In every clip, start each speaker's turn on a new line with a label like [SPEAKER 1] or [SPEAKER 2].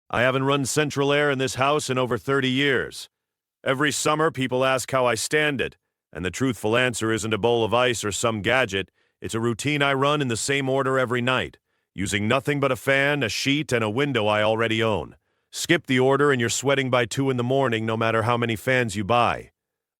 [SPEAKER 1] I haven't run central air in this house in over 30 years. Every summer, people ask how I stand it, and the truthful answer isn't a bowl of ice or some gadget. It's a routine I run in the same order every night, using nothing but a fan, a sheet, and a window I already own. Skip the order and you're sweating by 2 in the morning no matter how many fans you buy.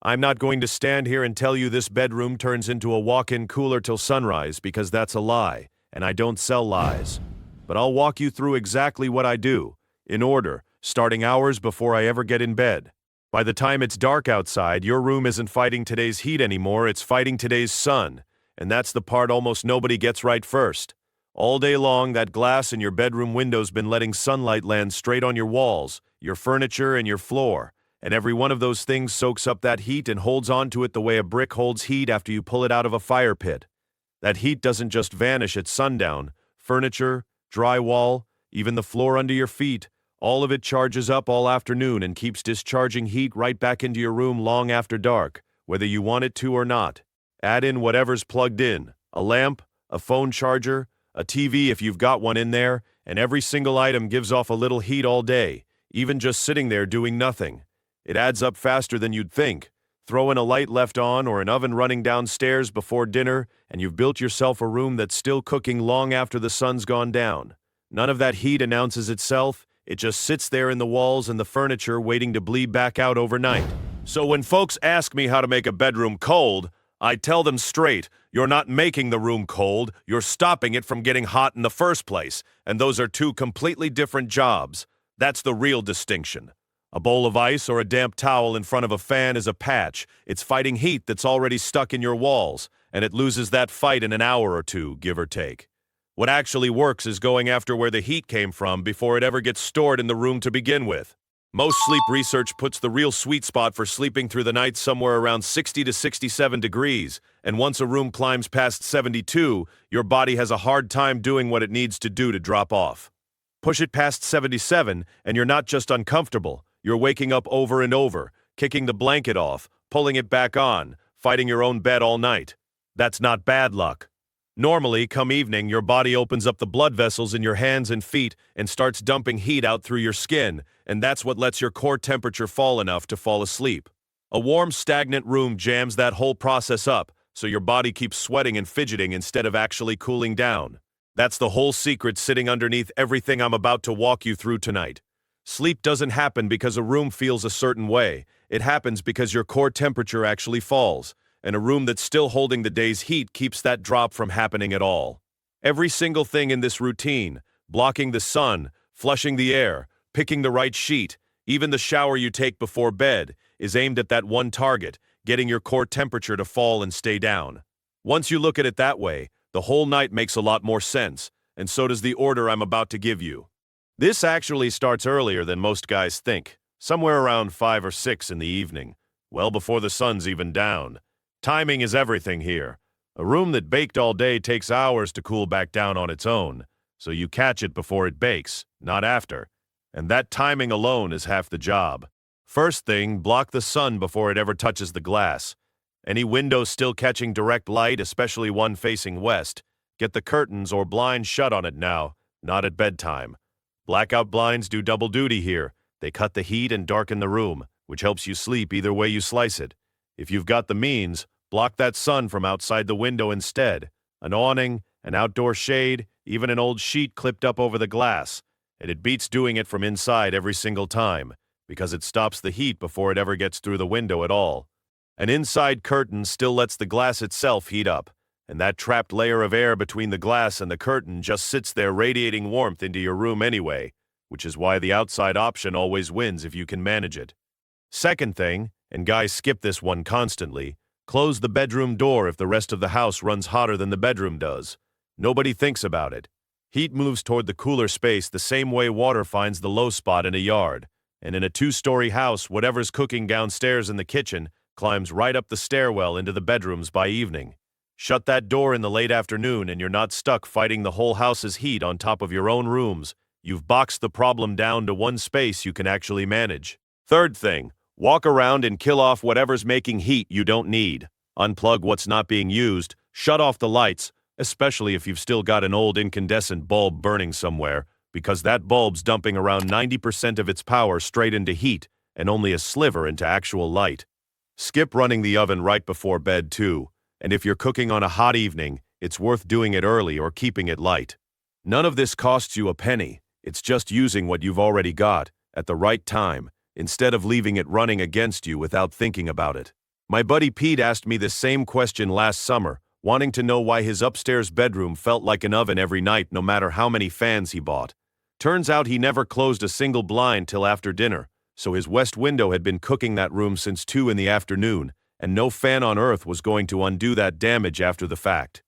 [SPEAKER 1] I'm not going to stand here and tell you this bedroom turns into a walk-in cooler till sunrise, because that's a lie, and I don't sell lies. But I'll walk you through exactly what I do, in order, starting hours before I ever get in bed. By the time it's dark outside, your room isn't fighting today's heat anymore, it's fighting today's sun. And that's the part almost nobody gets right first. All day long, that glass in your bedroom window's been letting sunlight land straight on your walls, your furniture, and your floor. And every one of those things soaks up that heat and holds onto it the way a brick holds heat after you pull it out of a fire pit. That heat doesn't just vanish at sundown. Furniture, drywall, even the floor under your feet, all of it charges up all afternoon and keeps discharging heat right back into your room long after dark, whether you want it to or not. Add in whatever's plugged in, a lamp, a phone charger, a TV if you've got one in there, and every single item gives off a little heat all day, even just sitting there doing nothing. It adds up faster than you'd think. Throw in a light left on or an oven running downstairs before dinner, and you've built yourself a room that's still cooking long after the sun's gone down. None of that heat announces itself. It just sits there in the walls and the furniture waiting to bleed back out overnight. So when folks ask me how to make a bedroom cold, I tell them straight, you're not making the room cold, you're stopping it from getting hot in the first place, and those are two completely different jobs. That's the real distinction. A bowl of ice or a damp towel in front of a fan is a patch. It's fighting heat that's already stuck in your walls, and it loses that fight in an hour or two, give or take. What actually works is going after where the heat came from before it ever gets stored in the room to begin with. Most sleep research puts the real sweet spot for sleeping through the night somewhere around 60 to 67 degrees, and once a room climbs past 72, your body has a hard time doing what it needs to do to drop off. Push it past 77, and you're not just uncomfortable, you're waking up over and over, kicking the blanket off, pulling it back on, fighting your own bed all night. That's not bad luck. Normally, come evening, your body opens up the blood vessels in your hands and feet and starts dumping heat out through your skin, and that's what lets your core temperature fall enough to fall asleep. A warm, stagnant room jams that whole process up, so your body keeps sweating and fidgeting instead of actually cooling down. That's the whole secret sitting underneath everything I'm about to walk you through tonight. Sleep doesn't happen because a room feels a certain way. It happens because your core temperature actually falls. And a room that's still holding the day's heat keeps that drop from happening at all. Every single thing in this routine, blocking the sun, flushing the air, picking the right sheet, even the shower you take before bed, is aimed at that one target, getting your core temperature to fall and stay down. Once you look at it that way, the whole night makes a lot more sense, and so does the order I'm about to give you. This actually starts earlier than most guys think, somewhere around 5 or 6 in the evening, well before the sun's even down. Timing is everything here. A room that baked all day takes hours to cool back down on its own, so you catch it before it bakes, not after. And that timing alone is half the job. First thing, block the sun before it ever touches the glass. Any window still catching direct light, especially one facing west, get the curtains or blinds shut on it now, not at bedtime. Blackout blinds do double duty here. They cut the heat and darken the room, which helps you sleep either way you slice it. If you've got the means, block that sun from outside the window instead. An awning, an outdoor shade, even an old sheet clipped up over the glass. And it beats doing it from inside every single time, because it stops the heat before it ever gets through the window at all. An inside curtain still lets the glass itself heat up, and that trapped layer of air between the glass and the curtain just sits there radiating warmth into your room anyway, which is why the outside option always wins if you can manage it. Second thing, and guys skip this one constantly, close the bedroom door if the rest of the house runs hotter than the bedroom does. Nobody thinks about it. Heat moves toward the cooler space the same way water finds the low spot in a yard. And in a 2-story house, whatever's cooking downstairs in the kitchen climbs right up the stairwell into the bedrooms by evening. Shut that door in the late afternoon and you're not stuck fighting the whole house's heat on top of your own rooms. You've boxed the problem down to one space you can actually manage. Third thing, walk around and kill off whatever's making heat you don't need. Unplug what's not being used, shut off the lights, especially if you've still got an old incandescent bulb burning somewhere, because that bulb's dumping around 90% of its power straight into heat and only a sliver into actual light. Skip running the oven right before bed too, and if you're cooking on a hot evening, it's worth doing it early or keeping it light. None of this costs you a penny, it's just using what you've already got, at the right time, instead of leaving it running against you without thinking about it. My buddy Pete asked me this same question last summer, wanting to know why his upstairs bedroom felt like an oven every night no matter how many fans he bought. Turns out he never closed a single blind till after dinner, so his west window had been cooking that room since 2 in the afternoon, and no fan on earth was going to undo that damage after the fact.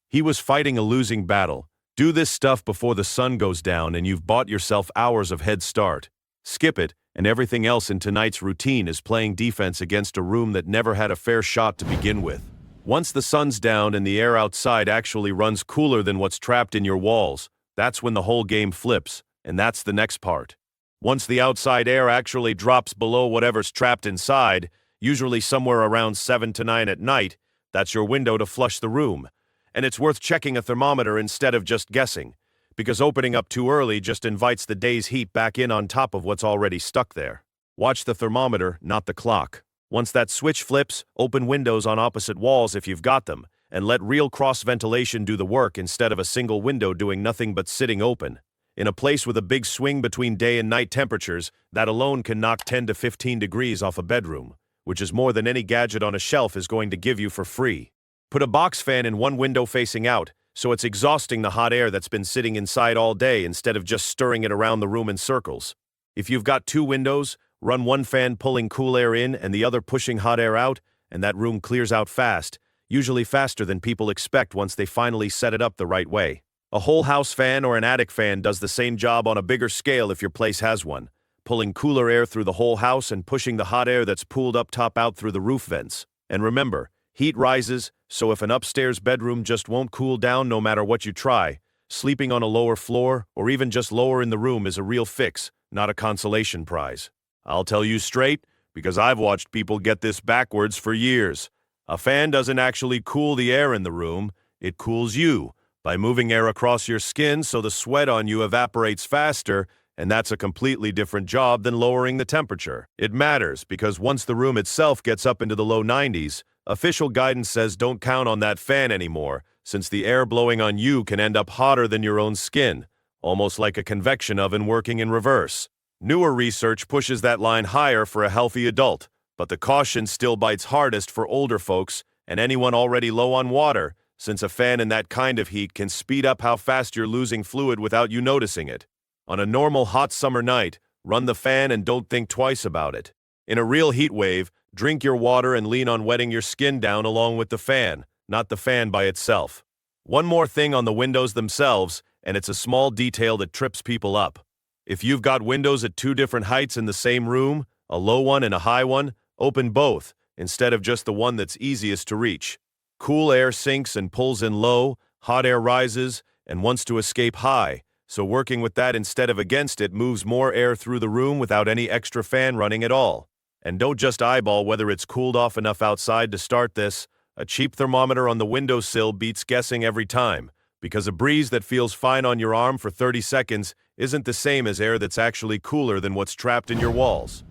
[SPEAKER 1] He was fighting a losing battle. Do this stuff before the sun goes down and you've bought yourself hours of head start. Skip it, and everything else in tonight's routine is playing defense against a room that never had a fair shot to begin with. Once the sun's down and the air outside actually runs cooler than what's trapped in your walls, that's when the whole game flips, and that's the next part. Once the outside air actually drops below whatever's trapped inside, usually somewhere around 7 to 9 at night, that's your window to flush the room. And it's worth checking a thermometer instead of just guessing, because opening up too early just invites the day's heat back in on top of what's already stuck there. Watch the thermometer, not the clock. Once that switch flips, open windows on opposite walls if you've got them, and let real cross ventilation do the work instead of a single window doing nothing but sitting open. In a place with a big swing between day and night temperatures, that alone can knock 10 to 15 degrees off a bedroom, which is more than any gadget on a shelf is going to give you for free. Put a box fan in one window facing out, so it's exhausting the hot air that's been sitting inside all day instead of just stirring it around the room in circles. If you've got 2 windows, run one fan pulling cool air in and the other pushing hot air out, and that room clears out fast, usually faster than people expect once they finally set it up the right way. A whole house fan or an attic fan does the same job on a bigger scale if your place has one, pulling cooler air through the whole house and pushing the hot air that's pooled up top out through the roof vents. And remember, heat rises, so if an upstairs bedroom just won't cool down no matter what you try, sleeping on a lower floor or even just lower in the room is a real fix, not a consolation prize. I'll tell you straight, because I've watched people get this backwards for years. A fan doesn't actually cool the air in the room, it cools you, by moving air across your skin so the sweat on you evaporates faster, and that's a completely different job than lowering the temperature. It matters because once the room itself gets up into the low 90s, official guidance says don't count on that fan anymore, since the air blowing on you can end up hotter than your own skin, almost like a convection oven working in reverse. Newer research pushes that line higher for a healthy adult, but the caution still bites hardest for older folks and anyone already low on water, since a fan in that kind of heat can speed up how fast you're losing fluid without you noticing it. On a normal hot summer night, run the fan and don't think twice about it. In a real heat wave, drink your water and lean on wetting your skin down along with the fan, not the fan by itself. One more thing on the windows themselves, and it's a small detail that trips people up. If you've got windows at 2 different heights in the same room, a low one and a high one, open both, instead of just the one that's easiest to reach. Cool air sinks and pulls in low, hot air rises and wants to escape high, so working with that instead of against it moves more air through the room without any extra fan running at all. And don't just eyeball whether it's cooled off enough outside to start this. A cheap thermometer on the windowsill beats guessing every time, because a breeze that feels fine on your arm for 30 seconds isn't the same as air that's actually cooler than what's trapped in your walls.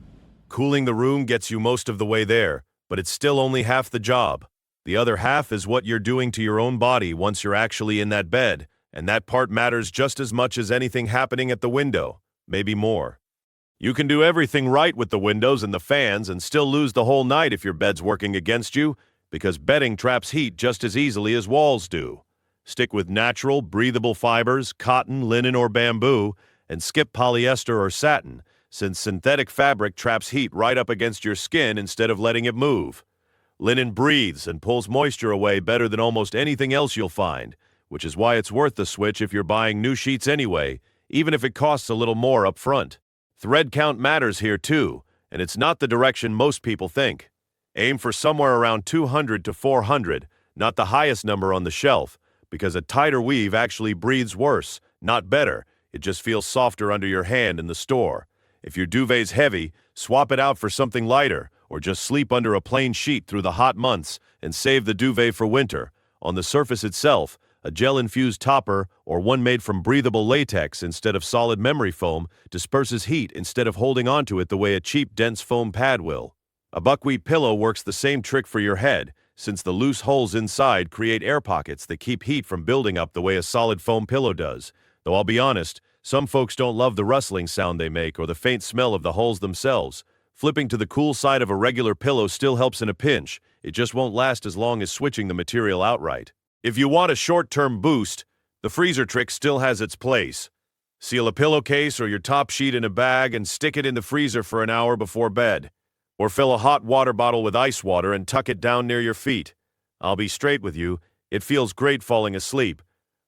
[SPEAKER 1] Cooling the room gets you most of the way there, but it's still only half the job. The other half is what you're doing to your own body once you're actually in that bed, and that part matters just as much as anything happening at the window, maybe more. You can do everything right with the windows and the fans and still lose the whole night if your bed's working against you, because bedding traps heat just as easily as walls do. Stick with natural, breathable fibers, cotton, linen, or bamboo, and skip polyester or satin, since synthetic fabric traps heat right up against your skin instead of letting it move. Linen breathes and pulls moisture away better than almost anything else you'll find, which is why it's worth the switch if you're buying new sheets anyway, even if it costs a little more up front. Thread count matters here too, and it's not the direction most people think. Aim for somewhere around 200 to 400, not the highest number on the shelf, because a tighter weave actually breathes worse, not better. It just feels softer under your hand in the store. If your duvet's heavy, swap it out for something lighter, or just sleep under a plain sheet through the hot months and save the duvet for winter. On the surface itself, A gel-infused topper, or one made from breathable latex instead of solid memory foam, disperses heat instead of holding onto it the way a cheap, dense foam pad will. A buckwheat pillow works the same trick for your head, since the loose holes inside create air pockets that keep heat from building up the way a solid foam pillow does. Though I'll be honest, some folks don't love the rustling sound they make or the faint smell of the holes themselves. Flipping to the cool side of a regular pillow still helps in a pinch. It just won't last as long as switching the material outright. If you want a short-term boost, the freezer trick still has its place. Seal a pillowcase or your top sheet in a bag and stick it in the freezer for an hour before bed. Or fill a hot water bottle with ice water and tuck it down near your feet. I'll be straight with you, it feels great falling asleep.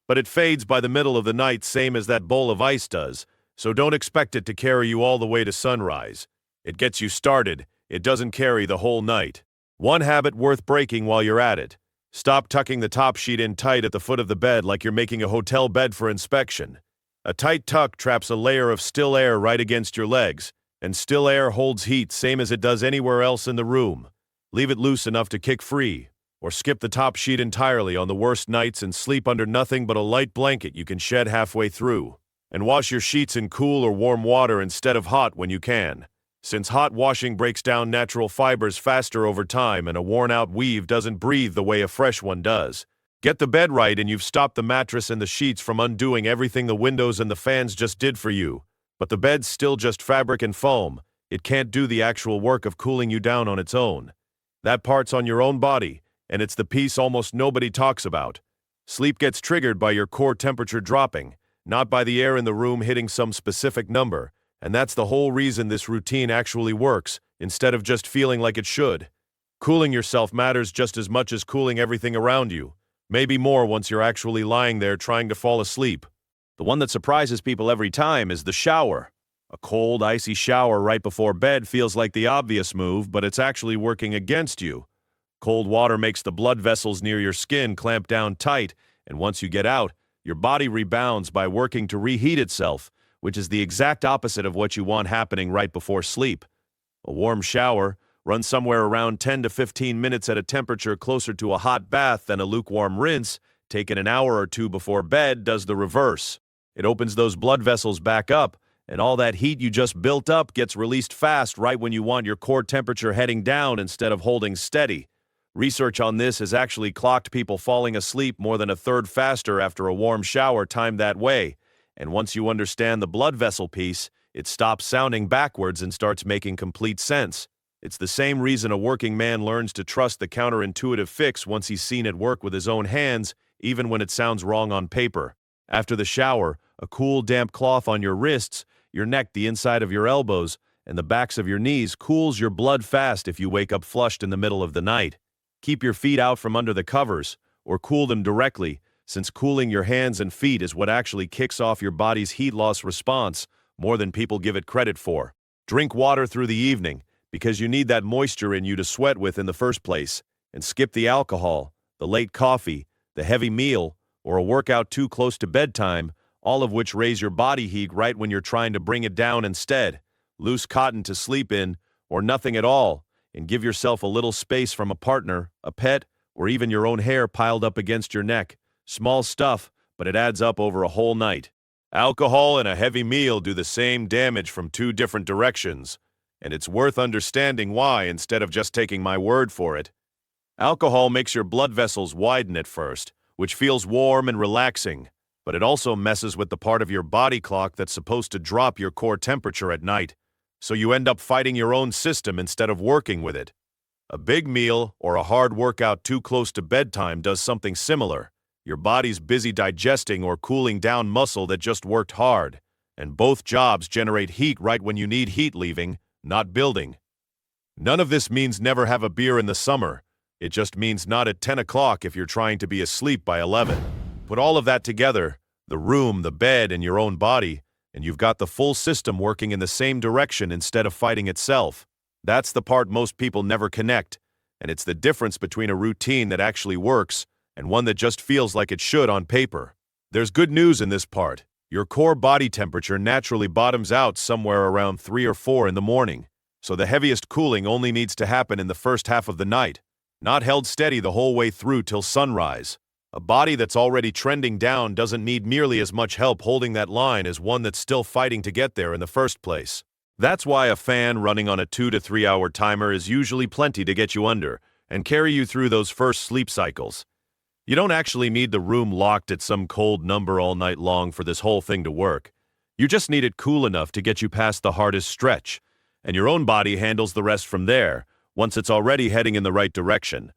[SPEAKER 1] But it fades by the middle of the night, same as that bowl of ice does, so don't expect it to carry you all the way to sunrise. It gets you started, it doesn't carry the whole night. One habit worth breaking while you're at it. Stop tucking the top sheet in tight at the foot of the bed like you're making a hotel bed for inspection. A tight tuck traps a layer of still air right against your legs, and still air holds heat same as it does anywhere else in the room. Leave it loose enough to kick free, or skip the top sheet entirely on the worst nights and sleep under nothing but a light blanket you can shed halfway through. And wash your sheets in cool or warm water instead of hot when you can, since hot washing breaks down natural fibers faster over time and a worn-out weave doesn't breathe the way a fresh one does. Get the bed right and you've stopped the mattress and the sheets from undoing everything the windows and the fans just did for you. But the bed's still just fabric and foam. It can't do the actual work of cooling you down on its own. That part's on your own body, and it's the piece almost nobody talks about. Sleep gets triggered by your core temperature dropping, not by the air in the room hitting some specific number. And that's the whole reason this routine actually works, instead of just feeling like it should. Cooling yourself matters just as much as cooling everything around you. Maybe more once you're actually lying there trying to fall asleep. The one that surprises people every time is the shower. A cold, icy shower right before bed feels like the obvious move, but it's actually working against you. Cold water makes the blood vessels near your skin clamp down tight, and once you get out, your body rebounds by working to reheat itself, which is the exact opposite of what you want happening right before sleep. A warm shower, run somewhere around 10 to 15 minutes at a temperature closer to a hot bath than a lukewarm rinse, taken an hour or two before bed, does the reverse. It opens those blood vessels back up, and all that heat you just built up gets released fast right when you want your core temperature heading down instead of holding steady. Research on this has actually clocked people falling asleep more than a third faster after a warm shower timed that way. And once you understand the blood vessel piece, it stops sounding backwards and starts making complete sense. It's the same reason a working man learns to trust the counterintuitive fix once he's seen it work with his own hands, even when it sounds wrong on paper. After the shower, a cool, damp cloth on your wrists, your neck, the inside of your elbows, and the backs of your knees cools your blood fast if you wake up flushed in the middle of the night. Keep your feet out from under the covers, or cool them directly, since cooling your hands and feet is what actually kicks off your body's heat loss response more than people give it credit for. Drink water through the evening, because you need that moisture in you to sweat with in the first place, and skip the alcohol, the late coffee, the heavy meal, or a workout too close to bedtime, all of which raise your body heat right when you're trying to bring it down instead. Loose cotton to sleep in, or nothing at all, and give yourself a little space from a partner, a pet, or even your own hair piled up against your neck. Small stuff, but it adds up over a whole night. Alcohol and a heavy meal do the same damage from two different directions, and it's worth understanding why instead of just taking my word for it. Alcohol makes your blood vessels widen at first, which feels warm and relaxing, but it also messes with the part of your body clock that's supposed to drop your core temperature at night, so you end up fighting your own system instead of working with it. A big meal or a hard workout too close to bedtime does something similar. Your body's busy digesting or cooling down muscle that just worked hard, and both jobs generate heat right when you need heat leaving, not building. None of this means never have a beer in the summer. It just means not at 10 o'clock if you're trying to be asleep by 11. Put all of that together, the room, the bed, and your own body, and you've got the full system working in the same direction instead of fighting itself. That's the part most people never connect, and it's the difference between a routine that actually works and one that just feels like it should on paper. There's good news in this part. Your core body temperature naturally bottoms out somewhere around 3 or 4 in the morning, so the heaviest cooling only needs to happen in the first half of the night, not held steady the whole way through till sunrise. A body that's already trending down doesn't need nearly as much help holding that line as one that's still fighting to get there in the first place. That's why a fan running on a 2 to 3 hour timer is usually plenty to get you under and carry you through those first sleep cycles. You don't actually need the room locked at some cold number all night long for this whole thing to work. You just need it cool enough to get you past the hardest stretch, and your own body handles the rest from there, once it's already heading in the right direction.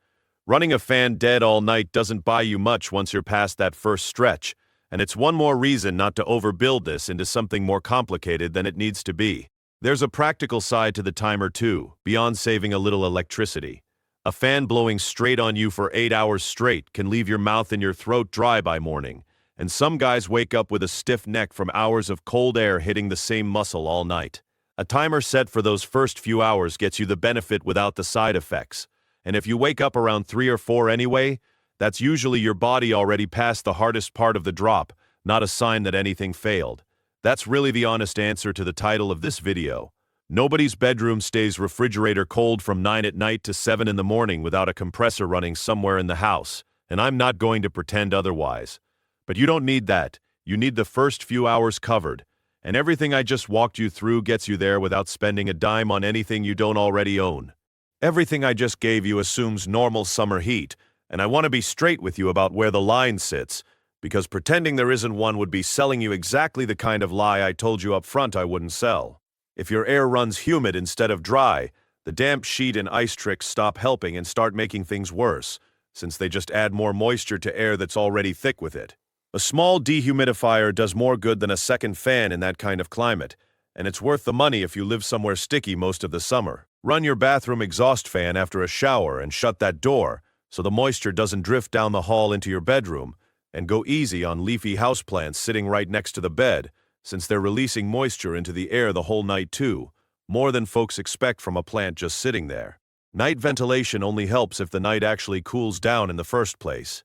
[SPEAKER 1] Running a fan dead all night doesn't buy you much once you're past that first stretch, and it's one more reason not to overbuild this into something more complicated than it needs to be. There's a practical side to the timer too, beyond saving a little electricity. A fan blowing straight on you for 8 hours straight can leave your mouth and your throat dry by morning, and some guys wake up with a stiff neck from hours of cold air hitting the same muscle all night. A timer set for those first few hours gets you the benefit without the side effects, and if you wake up around 3 or 4 anyway, that's usually your body already past the hardest part of the drop, not a sign that anything failed. That's really the honest answer to the title of this video. Nobody's bedroom stays refrigerator cold from 9 at night to 7 in the morning without a compressor running somewhere in the house, and I'm not going to pretend otherwise. But you don't need that. You need the first few hours covered, and everything I just walked you through gets you there without spending a dime on anything you don't already own. Everything I just gave you assumes normal summer heat, and I want to be straight with you about where the line sits, because pretending there isn't one would be selling you exactly the kind of lie I told you up front I wouldn't sell. If your air runs humid instead of dry, the damp sheet and ice tricks stop helping and start making things worse, since they just add more moisture to air that's already thick with it. A small dehumidifier does more good than a second fan in that kind of climate, and it's worth the money if you live somewhere sticky most of the summer. Run your bathroom exhaust fan after a shower and shut that door so the moisture doesn't drift down the hall into your bedroom, and go easy on leafy houseplants sitting right next to the bed, since they're releasing moisture into the air the whole night too, more than folks expect from a plant just sitting there. Night ventilation only helps if the night actually cools down in the first place.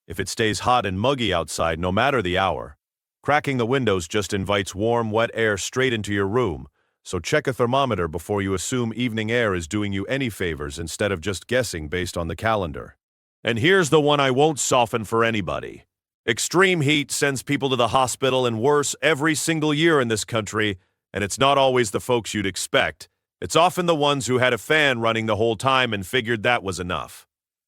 [SPEAKER 1] If it stays hot and muggy outside no matter the hour, cracking the windows just invites warm, wet air straight into your room, so check a thermometer before you assume evening air is doing you any favors instead of just guessing based on the calendar. And here's the one I won't soften for anybody. Extreme heat sends people to the hospital and worse every single year in this country, and it's not always the folks you'd expect. It's often the ones who had a fan running the whole time and figured that was enough.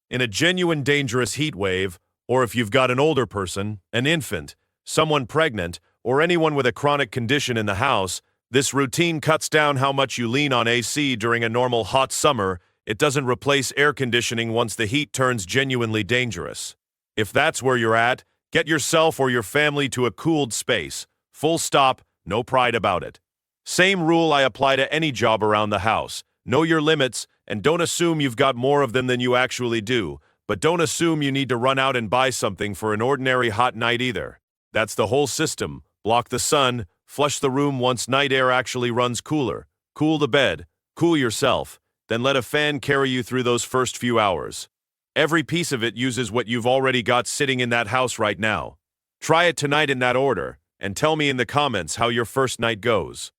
[SPEAKER 1] In a genuine dangerous heat wave, or if you've got an older person, an infant, someone pregnant, or anyone with a chronic condition in the house, this routine cuts down how much you lean on AC during a normal hot summer. It doesn't replace air conditioning once the heat turns genuinely dangerous. If that's where you're at, get yourself or your family to a cooled space. Full stop, no pride about it. Same rule I apply to any job around the house. Know your limits, and don't assume you've got more of them than you actually do, but don't assume you need to run out and buy something for an ordinary hot night either. That's the whole system. Block the sun, flush the room once night air actually runs cooler, cool the bed, cool yourself, then let a fan carry you through those first few hours. Every piece of it uses what you've already got sitting in that house right now. Try it tonight in that order, and tell me in the comments how your first night goes.